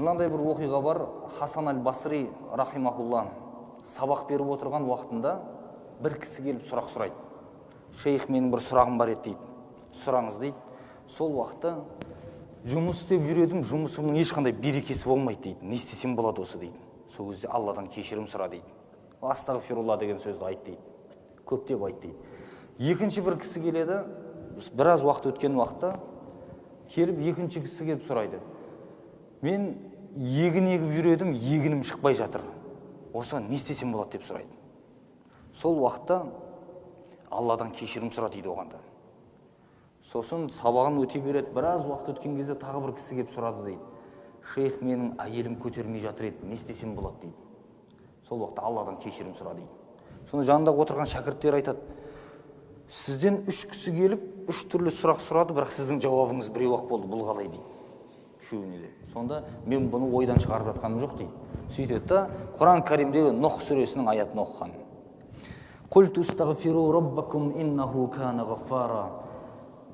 мынандай бір оқиға бар. Хасан аль-Басри рахимахулла сабақ беріп отырған уақытында бір кісі келіп сұрақ сұрайды. Шейх, менің бір сұрағым бар еді дейді. Сұраңыз дейді. Сол уақытта жұмыс істеп жүр едім, жұмысымның ешқандай берекесі болмайды дейді. Не істесем болады осы дейді. Сол кезде Алладан кешірім сұра дейді. Астағфирулла деген сөзді айт дейді. Көптеп айт дейді. Екінші бір кісі келеді, біраз уақыт өткен уақытта келіп екінші кісі келіп сұрайды. Мен егін егіп жүр едім, егінім шықпай жатыр. Осыған не істесем болады деп сұрайды. Сол уақытта Алладан кешірім сұра дейді оғанда. Сосын сабағын өте береді, біраз уақыт өткен кезде тағы бір кісі келіп сұрады дейді. Шейх, менің әйелім көтермей жатыр еді, не істесем болады дейді. Сол уақытта Алладан кешірім сұра дейді. Сонда жанында отырған шәкірттер айтады, сізден 3 кісі келіп, 3 түрлі сұрақ сұрады, бірақ сіздің жауабыңыз біреу-ақ болды, бұл қалай дейді. Үшеуіне де. Сонда мен бұны ойдан шығарып жатқаным жоқ дейді. Сөйтеді да Құран Кәрімдегі Нұх сүресінің аятын оқыған. Құлту стағфиру раббакум иннаху кана ғаффара.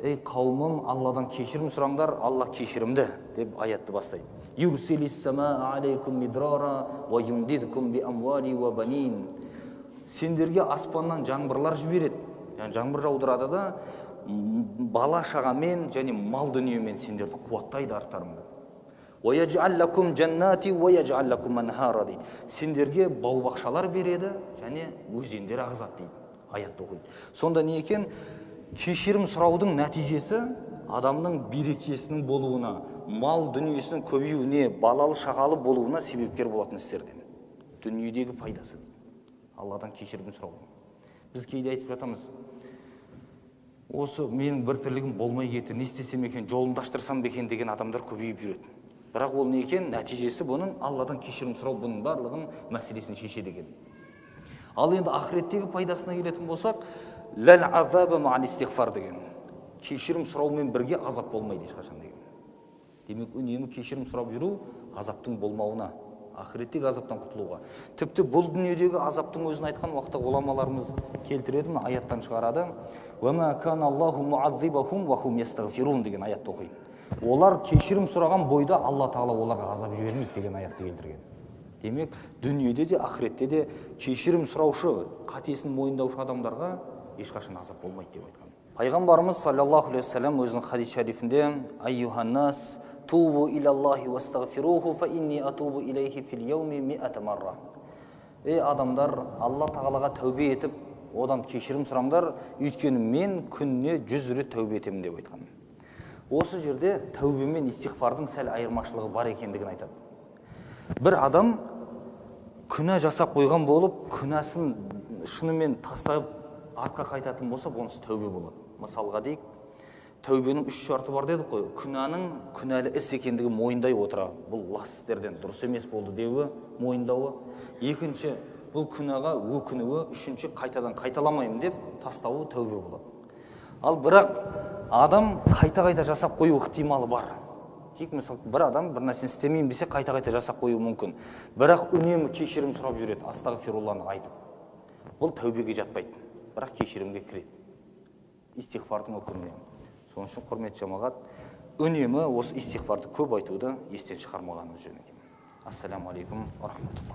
Ей қауымым, Алладан кешірім сұраңдар, Алла кешірімді деп аятты бастайды. Юрсилис самаа алейкум мидрара ва юмдидкум би амвали ва банин. Сендерге аспаннан жаңбырлар жібереді. Яғни жаңбыр жаудырады да бала шағамен және мал дүниемен сендерді қуаттайды арттарыңды. Ва яджал лакум жаннати ва яджал лакум анхара дейді. Сендерге бау-бақшалар береді және өзендер ағызады дейді. Аятты оқиды. Сонда не екен? Кешірім сұраудың нәтижесі адамның берекесінің болуына, мал дүниесінің көбеюіне, балалы шағалы болуына себепкер болатын істерден. Дүниедегі пайдасы. Алладан кешірім сұрау. Біз кейде айтып жатамыз, осы менің бір тірлігім болмай кетті, не істесем екен, жолымды аштырсам екен деген адамдар көбейіп жүреді. Бірақ ол не екен? Нәтижесі бұның Алладан кешірім сұрау бұның барлығын мәселесін шешеді екен. Ал енді ақыреттегі пайдасына келетін болсақ, ләл азаба мa'ал истигфар деген. Кешірім сұраумен бірге азап болмайды ешқашан деген. Демек, үнемі кешірім сұрап жүру азаптың болмауына, ақыреттегі азаптан құтылуға. Тіпті бұл дүниедегі азаптың өзін айтқан уақытта ғұламаларымыз келтіреді ме, аяттан шығарады. وَمَا كَانَ اللَّهُ مُعَذِّبَهُمْ وَهُمْ يَسْتَغْفِرُونَ деген аятты оқиды. Олар кешірім сұраған бойда Алла Тағала оларға азап жібермейді деген аятты келтірген. Демек, дүниеде де, ақыретте де кешірім сұраушы, қатесін мойындаушы адамдарға ешқашан азап болмайды деп айтқан. Пайғамбарымыз саллаллаху алейхи вассалам өзінің хадис шарифінде айюханнас тубу илаллахи вастағфируху фа инни атубу илейхи фил яуми ми'ата марра. Ей адамдар, Алла Тағалаға тәубе етіп, одан кешірім сұраңдар, өйткені мен күніне 100 рет тәубе етемін деп айтқан. Осы жерде тәубе мен истиғфардың сәл айырмашылығы бар екендігін айтады. Бір адам күнә жасап қойған болып, күнәсін шынымен тастап артқа қайтатын болса, онысы тәубе болады. Мысалға дейік, тәубенің 3 шарты бар дедік қой. Күнәнің күнәлі іс екендігі мойындай отыра, бұл лас істерден дұрыс емес болды деуі, мойындауы. Екінші, бұл күнәға өкінуі. Үшінші, қайтадан қайталамаймын деп тастауы тәубе болады. Ал бірақ адам қайта-қайта жасап қою ықтималы бар. Тек мысалы, бір адам бір нәрсені істемеймін десе қайта-қайта жасап қою мүмкін. Бірақ үнемі кешірім сұрап жүреді, астағфирулланы айтып. Бұл тәубеге жатпайды. Бірақ кешірімге кіреді. Истиғфардың үкіміне. Соның үшін құрметті жамағат, үнемі осы истиғфарды көп айтуды естен шығармағанымыз жөн екен. Ассаламу алейкум ва рахматуллах.